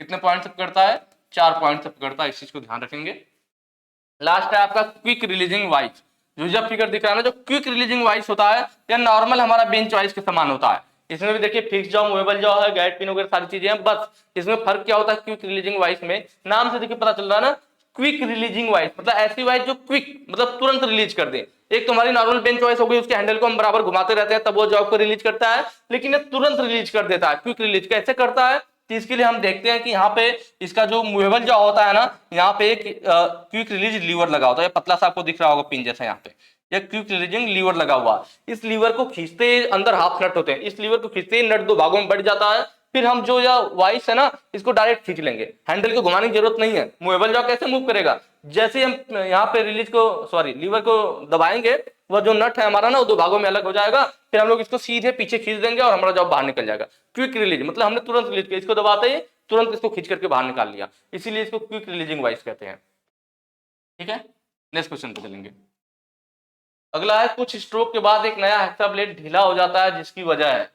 कितने पॉइंट से पकड़ता है, 4 पॉइंट से पकड़ता है, इस चीज को ध्यान रखेंगे। लास्ट है आपका क्विक रिलीजिंग वाइस। जो जब फिगर दिख रहा है ना, जो क्विक रिलीजिंग वाइस होता है, या नॉर्मल हमारा बेंच वाइस के समान होता है। इसमें भी देखिए फिक्स जॉ, मूवेबल जॉ है, गाइड पिन वगैरह सारी चीजें हैं, बस इसमें फर्क क्या होता है क्विक रिलीजिंग वाइस में, नाम से देखिए पता चल रहा है ना, क्विक रिलीजिंग वाइस मतलब ऐसी वाइस जो क्विक मतलब तुरंत रिलीज कर दे। एक तुम्हारी नॉर्मल बेंच वाइस हो गई, उसके हैंडल को हम बराबर घुमाते रहते हैं तब वो जॉब को रिलीज करता है, लेकिन ये तुरंत रिलीज कर देता है। क्विक रिलीज कैसे करता है, तो इसके लिए हम देखते हैं कि यहाँ पे इसका जो मूवेबल जो होता है ना, यहाँ पे एक क्विक रिलीज लीवर लगा होता है, पतला सा आपको दिख रहा होगा पिन जैसा, यहाँ पे एक क्विक रिलीजिंग लीवर लगा हुआ। इस लीवर को खींचते अंदर हाफ नट होते हैं, इस लीवर को खींचते ही नट 2 भागों में बढ़ जाता है। फिर हम जो यह वाइस है ना, इसको डायरेक्ट खींच लेंगे, हैंडल को घुमाने की जरूरत नहीं है। मूवेबल जॉ कैसे मूव करेगा, जैसे हम यहाँ पे रिलीज को सॉरी लीवर को दबाएंगे, वह जो नट है हमारा ना, वो 2 भागों में अलग हो जाएगा, फिर हम लोग इसको सीधे पीछे खींच देंगे और हमारा जॉब बाहर निकल जाएगा। क्विक रिलीज मतलब हमने तुरंत रिलीज किया, इसको दबाते ही तुरंत इसको खींच करके बाहर निकाल लिया, इसीलिए इसको क्विक रिलीजिंग वाइस कहते हैं। ठीक है, नेक्स्ट क्वेश्चन पे चलेंगे। अगला है, कुछ स्ट्रोक के बाद एक नया हेक्सा ब्लेड ढीला हो जाता है, जिसकी वजह है।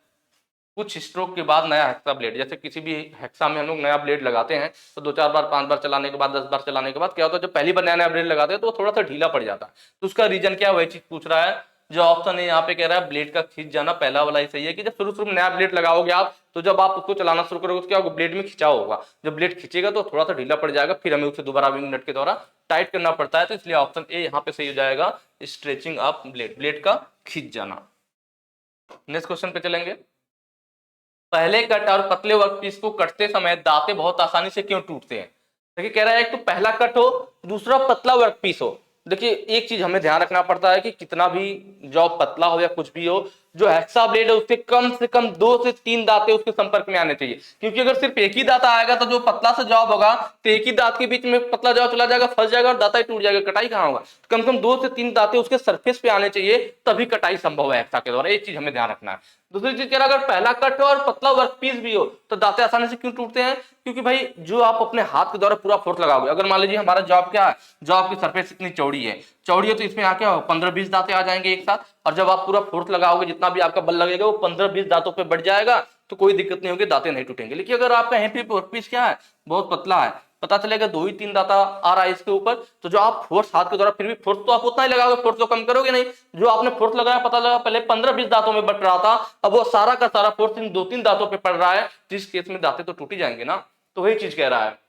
कुछ स्ट्रोक के बाद नया हेक्सा ब्लेड, जैसे किसी भी हेक्सा में हम लोग नया ब्लेड लगाते हैं, तो 2-4 बार 5 बार चलाने के बाद 10 बार चलाने के बाद क्या होता है, जो पहली बार नया नया ब्लेड लगाते हैं तो वो थोड़ा सा ढीला पड़ जाता है। तो उसका रीजन क्या है, वही चीज पूछ रहा है। जो ऑप्शन है यहाँ पे कह रहा है ब्लेड का खींच जाना, पहला वाला ही सही है कि जब शुरू में नया ब्लेड लगाओगे आप, तो जब आप उसको चलाना शुरू करोगे तो क्या होगा, ब्लेड में खिंचाव होगा, जब ब्लेड खींचेगा तो थोड़ा सा ढीला पड़ जाएगा, फिर हमें उसे दोबारा विंग नट के द्वारा टाइट करना पड़ता है। तो इसलिए ऑप्शन ए यहाँ पे सही हो जाएगा, स्ट्रेचिंग ऑफ ब्लेड, ब्लेड का खींच जाना। नेक्स्ट क्वेश्चन पे चलेंगे। पहले कट और पतले वर्कपीस को कटते समय दांते बहुत आसानी से क्यों टूटते हैं। देखिए कह रहा है एक तो पहला कट हो, दूसरा पतला वर्कपीस हो। देखिए एक चीज हमें ध्यान रखना पड़ता है कि कितना भी जॉब पतला हो या कुछ भी हो, जो हेक्सा ब्लेड है उसके कम से कम 2 से 3 दांते उसके संपर्क में आने चाहिए, क्योंकि अगर सिर्फ एक ही दांता आएगा तो जो पतला सा जॉब होगा, तो एक ही दांत के बीच में पतला जॉब चला जाएगा, फंस जाएगा और दांता ही टूट जाएगा, कटाई कहाँ होगा। तो कम से कम 2 से 3 दांते उसके सरफेस पे आने चाहिए, तभी कटाई संभव है हेक्सा के द्वारा। एक चीज हमें ध्यान रखना है। दूसरी चीज कह रहा है, अगर पहला कट हो और पतला वर्कपीस भी हो तो दांते आसानी से क्यों टूटते हैं, क्योंकि भाई जो आप अपने हाथ के द्वारा पूरा फोर्स लगाओगे, अगर मान लीजिए हमारा जॉब क्या है, जॉब की सरफेस इतनी चौड़ी है, तो इसमें यहाँ क्या 15-20 दांते आ जाएंगे एक साथ, और जब आप पूरा फोर्स लगाओगे जितना भी आपका बल लगेगा वो 15-20 दांतों पे बढ़ जाएगा, तो कोई दिक्कत नहीं होगी, दांते नहीं टूटेंगे। लेकिन अगर आपका यहाँ पे वर्कपीस क्या है, बहुत पतला है, पता चलेगा 2 ही 3 दांता आ रहा है इसके ऊपर, तो जो आप फोर्स हाथ के द्वारा, फिर भी फोर्स तो आप उतना ही लगाओगे, फोर्स तो कम करोगे नहीं। जो आपने फोर्स लगाया, पता लगा पहले 15-20 दांतों में बट रहा था, अब वो सारा का सारा फोर्स इन 2-3 दांतों पे पड़ रहा है, जिस केस में दांते तो टूट ही जाएंगे ना। तो वही चीज कह रहा है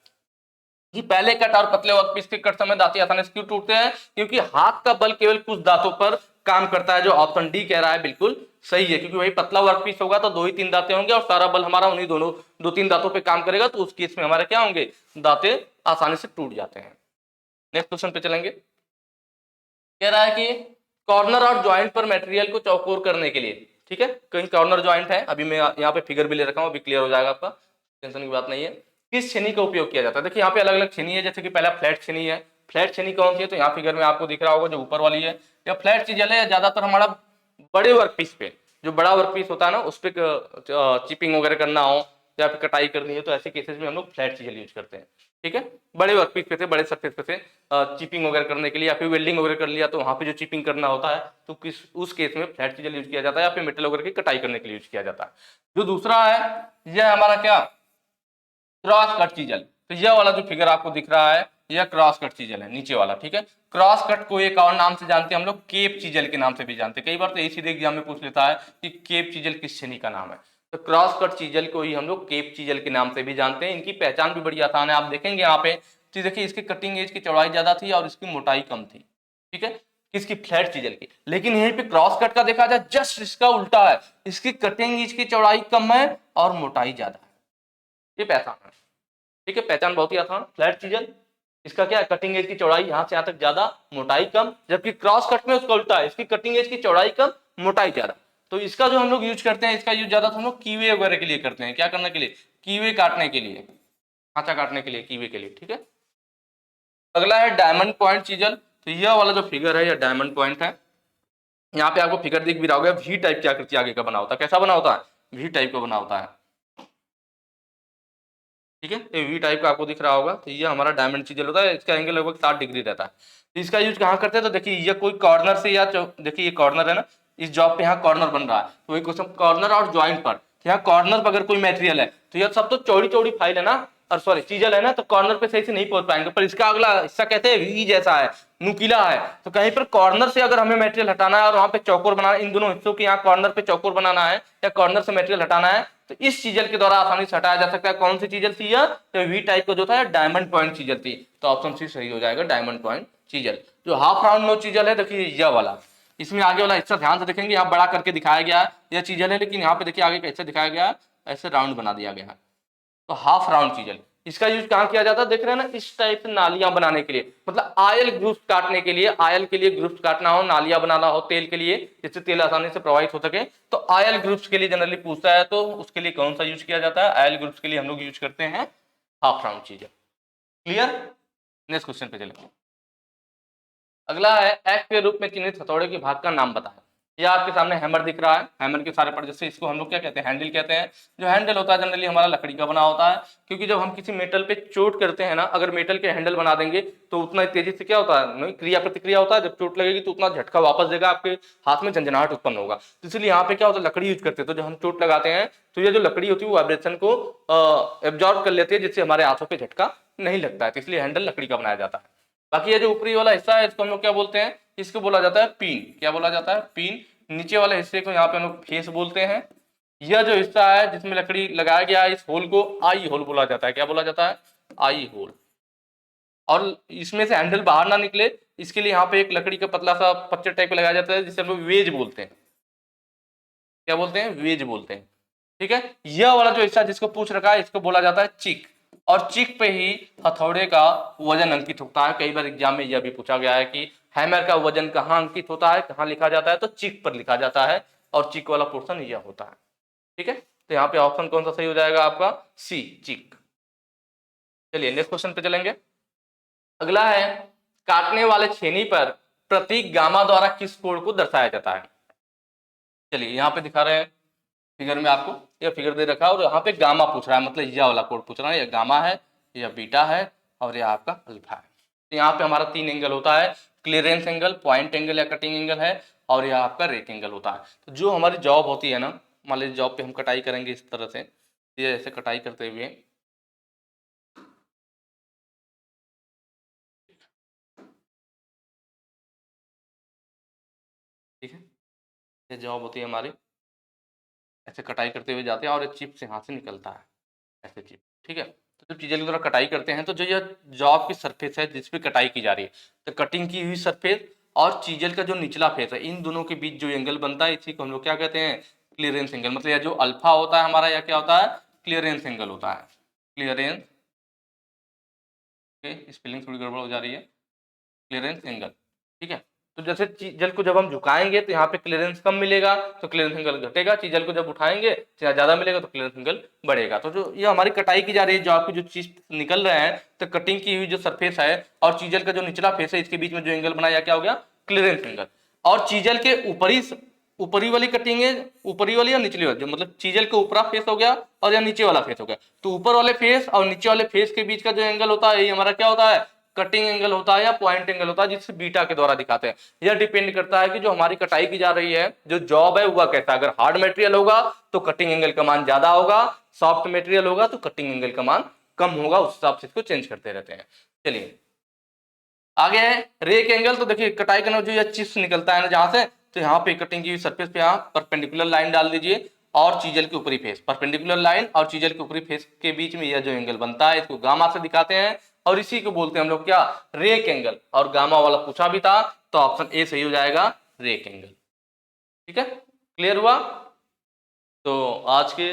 कि पहले कट और पतले वर्कपीस के कट समय दांते आसानी से क्यों टूटते हैं, क्योंकि हाथ का बल केवल कुछ दांतों पर काम करता है। जो ऑप्शन डी कह रहा है बिल्कुल सही है, क्योंकि वही पतला वर्कपीस होगा तो 2 ही 3 दांते होंगे और सारा बल हमारा उन्हीं दोनों 2-3 दांतों पे काम करेगा, तो उस केस में हमारे क्या होंगे, दांते आसानी से टूट जाते हैं। नेक्स्ट क्वेश्चन पे चलेंगे। कह रहा है कि कॉर्नर और ज्वाइंट पर मटेरियल को चौकोर करने के लिए, ठीक है, कहीं कॉर्नर ज्वाइंट है, अभी मैं यहाँ पे फिगर भी ले रखा हूँ, अभी क्लियर हो जाएगा आपका, टेंशन की बात नहीं है। किस छेनी का उपयोग किया जाता है, देखिए यहाँ पे अलग अलग छेनी है, जैसे कि पहला फ्लैट छेनी है। फ्लैट छेनी कौन सी है, तो यहाँ फिगर में आपको दिख रहा होगा जो ऊपर वाली है, या फ्लैट चीजल है, ज्यादातर हमारा बड़े वर्कपीस पे, जो बड़ा वर्कपीस होता है ना, उस पर चिपिंग वगैरह करना हो या फिर कटाई करनी है, तो ऐसे केसेस में हम लोग फ्लैट चीजल यूज करते हैं। ठीक है, बड़े वर्कपीस पे से, बड़े सरफेस पे से चिपिंग वगैरह करने के लिए, या फिर वेल्डिंग वगैरह कर लिया तो वहां पे जो चिपिंग करना होता है, तो किस उस केस में फ्लैट चीजल यूज किया जाता है, या फिर मेटल वगैरह की कटाई करने के लिए यूज किया जाता है। जो दूसरा है यह हमारा क्या, क्रॉस कट चीजल। तो यह वाला जो फिगर आपको दिख रहा है, यह क्रॉस कट चीजल है, नीचे वाला। ठीक है, क्रॉस कट को एक और नाम से जानते हैं हम लोग, केप चीजल के नाम से भी जानते हैं। कई बार तो यही सीधे एग्जाम में पूछ लेता है कि केप चीजल किस छेनी का नाम है, तो क्रॉस कट चीजल को ही हम लोग केप चीजल के नाम से भी जानते हैं। इनकी पहचान भी बड़ी आसान है, आप देखेंगे यहाँ पे, तो देखिए इसकी कटिंग एज की चौड़ाई ज्यादा थी और इसकी मोटाई कम थी। ठीक है, किसकी, फ्लैट चीजल की। लेकिन यहीं पे क्रॉस कट का देखा जाए, जस्ट इसका उल्टा है, इसकी कटिंग एज की चौड़ाई कम है और मोटाई ज्यादा है। ये पहचान है। ठीक है, पहचान बहुत ही आसान, फ्लैट चीजल इसका क्या है, कटिंग एज की चौड़ाई यहाँ से यहाँ तक ज्यादा, मोटाई कम, जबकि क्रॉस कट में उसका उल्टा है, इसकी कटिंग एज की चौड़ाई कम, मोटाई ज्यादा। तो इसका जो हम लोग यूज करते हैं, इसका यूज ज्यादा हम लोग कीवे वगैरह के लिए करते हैं। क्या करने के लिए, कीवे काटने के लिए, खांचा काटने के लिए, कीवे के लिए, ठीक है। अगला है डायमंड पॉइंट चीजल। तो यह वाला जो फिगर है, यह डायमंड पॉइंट है। यहाँ पे आपको फिगर दिख भी रहा होगा, वी टाइप की आकृति आगे का बना होता है। कैसा बना होता है, वी टाइप का बना होता है, ठीक है। ये वी टाइप का आपको दिख रहा होगा। तो ये हमारा डायमंड चीजल होता है, इसका एंगल लगभग 60 डिग्री रहता है। तो इसका यूज कहाँ करते हैं, तो देखिए ये कोई कॉर्नर से या देखिए ये कॉर्नर है ना, इस जॉब पे यहाँ कॉर्नर बन रहा है, तो वही क्वेश्चन कॉर्नर और ज्वाइंट पर, यहाँ कॉर्नर पर अगर कोई मटेरियल है तो यह सब तो चौड़ी चौड़ी फाइल है ना, और सॉरी चीजल है ना, तो कॉर्नर पे सही से नहीं पहुंच पाएंगे। पर इसका अगला हिस्सा कहते हैं वी जैसा है, नुकीला है। तो कहीं पर कॉर्नर से अगर हमें मटेरियल हटाना है और वहां पे चौकोर बनाना है, इन दोनों हिस्सों के यहाँ कॉर्नर पे चौकोर बनाना है या कॉर्नर से मटेरियल हटाना है, तो इस चीजल के द्वारा आसानी से हटाया जा सकता है। कौन सी चीजल थी यह, तो वी टाइप का जो था डायमंड पॉइंट चीजल थी। तो ऑप्शन सी सही हो जाएगा, डायमंड पॉइंट चीजल। जो हाफ राउंड नो चीजल है, देखिए यह वाला, इसमें आगे वाला हिस्सा ध्यान से देखेंगे, यहाँ बड़ा करके दिखाया गया है, यह चीजल है, लेकिन यहाँ पे देखिए आगे का हिस्सा दिखाया गया है, ऐसे राउंड बना दिया गया है। तो हाफ राउंड चीजल, इसका यूज कहाँ किया जाता है, देख रहे हैं ना, इस टाइप से नालियां बनाने के लिए, मतलब आयल ग्रुप्स काटने के लिए, आयल के लिए ग्रुप्स काटना हो, नालियां बनाना हो तेल के लिए, जिससे तेल आसानी से प्रवाहित हो सके, तो आयल ग्रुप्स के लिए जनरली पूछता है, तो उसके लिए कौन सा यूज किया जाता है, आयल ग्रुप्स के लिए हम लोग यूज करते हैं half round chisel. Clear. Next question पे चलेंगे। अगला है एक्ट के रूप में चिन्हित हथौड़े के भाग का नाम बताएं। यह आपके सामने हैमर दिख रहा है, हैमर के सारे पार्ट, जैसे इसको हम लोग क्या कहते हैं, हैंडल कहते हैं। जो हैंडल होता है जनरली हमारा लकड़ी का बना होता है, क्योंकि जब हम किसी मेटल पे चोट करते हैं ना, अगर मेटल के हैंडल बना देंगे तो उतना तेजी से क्या होता है, क्रिया प्रतिक्रिया होता है, जब चोट लगेगी तो उतना झटका वापस देगा, आपके हाथ में झंझनाहट उत्पन्न होगा। तो इसलिए यहाँ पे क्या होता है, लकड़ी यूज करते हैं। तो जब हम चोट लगाते हैं तो ये जो लकड़ी होती है वो वाइब्रेशन को एब्जॉर्ब कर लेती है, जिससे हमारे हाथों पे झटका नहीं लगता है। तो इसलिए हैंडल लकड़ी का बनाया जाता है। बाकी ये जो ऊपरी वाला हिस्सा है, इसको हम लोग क्या बोलते हैं, इसको बोला जाता है पिन। क्या बोला जाता है, पिन। नीचे वाले हिस्से को यहाँ पे हम लोग फेस बोलते हैं। यह जो हिस्सा है जिसमें लकड़ी लगाया गया है, इस होल को आई होल बोला जाता है। क्या बोला जाता है, आई होल। और इसमें से हैंडल बाहर ना निकले, इसके लिए यहाँ पे एक लकड़ी का पतला सा पच्चर टाइप का लगाया जाता है, जिसे हम लोग वेज बोलते हैं। क्या बोलते हैं, वेज बोलते हैं, ठीक है। यह वाला जो हिस्सा जिसको पूछ रखा है, इसको बोला जाता है चिक। और चिक पे ही हथौड़े का वजन अंकित होता है। कई बार एग्जाम में यह भी पूछा गया है कि हैमर का वजन कहाँ अंकित होता है, कहाँ लिखा जाता है, तो चिक पर लिखा जाता है, और चिक वाला पोर्शन यह होता है, ठीक है। तो यहाँ पे ऑप्शन कौन सा सही हो जाएगा आपका, सी, चिक। चलिए नेक्स्ट क्वेश्चन पे चलेंगे। अगला है, काटने वाले छेनी पर प्रतीक गामा द्वारा किस कोण को दर्शाया जाता है। चलिए यहाँ पे दिखा रहे हैं फिगर में आपको, यह फिगर दे रखा है, और यहाँ पे गामा पूछ रहा है, मतलब यह वाला कोड पूछ रहा है। यह गामा है, यह बीटा है, और यह आपका अल्फा है। तो यहाँ पे हमारा 3 एंगल होता है, क्लियरेंस एंगल, पॉइंट एंगल या कटिंग एंगल है, और यह आपका रेट एंगल होता है। तो जो हमारी जॉब होती है ना, मान लीजिए जॉब पे हम कटाई करेंगे इस तरह से, ये ऐसे कटाई करते हुए, ठीक है, ये जॉब होती है हमारी, ऐसे कटाई करते हुए जाते हैं, और एक चिप से हाथ से निकलता है, ऐसे चिप, ठीक है। तो जब चीजें की तरह कटाई करते हैं, तो जो यह जॉब की सरफेस है जिस पे कटाई की जा रही है, तो कटिंग की हुई सरफेस और चीजल का जो निचला फेस है, इन दोनों के बीच जो एंगल बनता है, इसी को हम लोग क्या कहते हैं, क्लियरेंस एंगल। मतलब यह जो अल्फा होता है हमारा, यह क्या होता है, क्लियरेंस एंगल होता है, क्लियरेंस, स्पेलिंग थोड़ी गड़बड़ हो जा रही है, क्लियरेंस एंगल, ठीक है। तो जैसे चीजल को जब हम झुकाएंगे तो यहाँ पे क्लियरेंस कम मिलेगा, तो क्लियरेंस एंगल घटेगा। चीजल को जब उठाएंगे तो ज्यादा मिलेगा, तो क्लियरेंस एंगल बढ़ेगा। तो जो ये हमारी कटाई की जा रही है, जो आपकी जो चीज निकल रहे हैं, तो कटिंग की हुई जो सरफेस है और चीजल का जो निचला फेस है, इसके बीच में जो एंगल बनाया क्या हो गया, क्लियरेंस एंगल। और चीजल के ऊपरी वाली कटिंग है, ऊपरी वाली और निचली वाली, जो मतलब चीजल के ऊपरा फेस हो गया और या नीचे वाला फेस हो गया, तो ऊपर वाले फेस और नीचे वाले फेस के बीच का जो एंगल होता है, ये हमारा क्या होता है, कटिंग एंगल होता है या पॉइंट एंगल होता है, जिससे बीटा के द्वारा दिखाते हैं। यह डिपेंड करता है कि जो हमारी कटाई की जा रही है, जो जॉब है वह कैसा। अगर हार्ड मटेरियल होगा तो कटिंग एंगल का मान ज्यादा होगा, सॉफ्ट मटेरियल होगा तो कटिंग एंगल का मान कम होगा, उस हिसाब से इसको चेंज करते रहते हैं। चलिए आगे है रेक एंगल। तो देखिए कटाई करना जो चिप्स निकलता है ना जहां से, तो यहाँ पे कटिंग की सरफेस पे यहाँ परपेंडिकुलर लाइन डाल दीजिए, और चीजल के ऊपरी फेस, परपेंडिकुलर लाइन और चीजल के ऊपरी फेस के बीच में यह जो एंगल बनता है, इसको गामा से दिखाते हैं, और इसी को बोलते हैं हम लोग क्या, रेक एंगल। और गामा वाला पूछा भी था, तो ऑप्शन ए सही हो जाएगा, रेक एंगल, ठीक है। क्लियर हुआ। तो आज के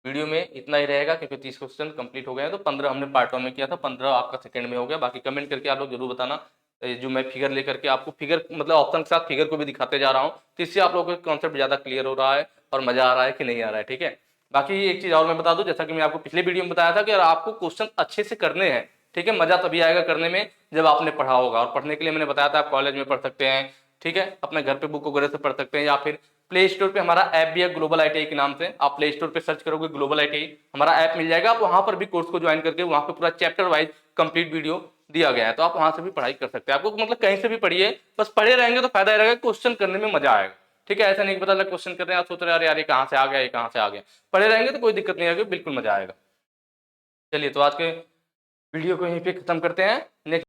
वीडियो में इतना ही रहेगा क्योंकि 30 क्वेश्चन कंप्लीट हो गए हैं, तो 15 हमने पार्ट 1 में किया था, 15 आपका सेकंड में हो गया। बाकी कमेंट करके आप लोग जरूर बताना। जो मैं फिगर लेकर के आपको फिगर मतलब ऑप्शन के साथ फिगर को भी दिखाते जा रहा हूँ, तो इससे आप लोगों को कॉन्सेप्ट ज्यादा क्लियर हो रहा है और मजा आ रहा है कि नहीं आ रहा है, ठीक है। बाकी एक चीज और मैं बता दूं, जैसा कि मैं आपको पिछले वीडियो में बताया था कि अगर आपको क्वेश्चन अच्छे से करने हैं, ठीक है, मजा तभी आएगा करने में जब आपने पढ़ा होगा। और पढ़ने के लिए मैंने बताया था आप कॉलेज में पढ़ सकते हैं, ठीक है, अपने घर पे बुक वगैरह से पढ़ सकते हैं, या फिर प्ले स्टोर पे हमारा ऐप भी है ग्लोबल आईटीआई के नाम से। आप प्ले स्टोर पे सर्च करोगे ग्लोबल आईटीआई, हमारा ऐप मिल जाएगा। आप वहां पर भी कोर्स को ज्वाइन करके वहां पे पूरा चैप्टर वाइज कंप्लीट वीडियो दिया गया है, तो आप वहां से भी पढ़ाई कर सकते हैं। आपको मतलब कहीं से भी पढ़िए, बस पढ़े रहेंगे तो फायदा रहेगा, क्वेश्चन करने में मजा आएगा, ठीक है। ऐसा नहीं पता लगा क्वेश्चन कर रहे हैं आप सोच रहे हैं यार ये कहाँ से आ गया, ये कहाँ से आ गया। पढ़े रहेंगे तो कोई दिक्कत नहीं आएगी, बिल्कुल मजा आएगा। चलिए, तो आज के वीडियो को यहीं पे खत्म करते हैं। नेक्स्ट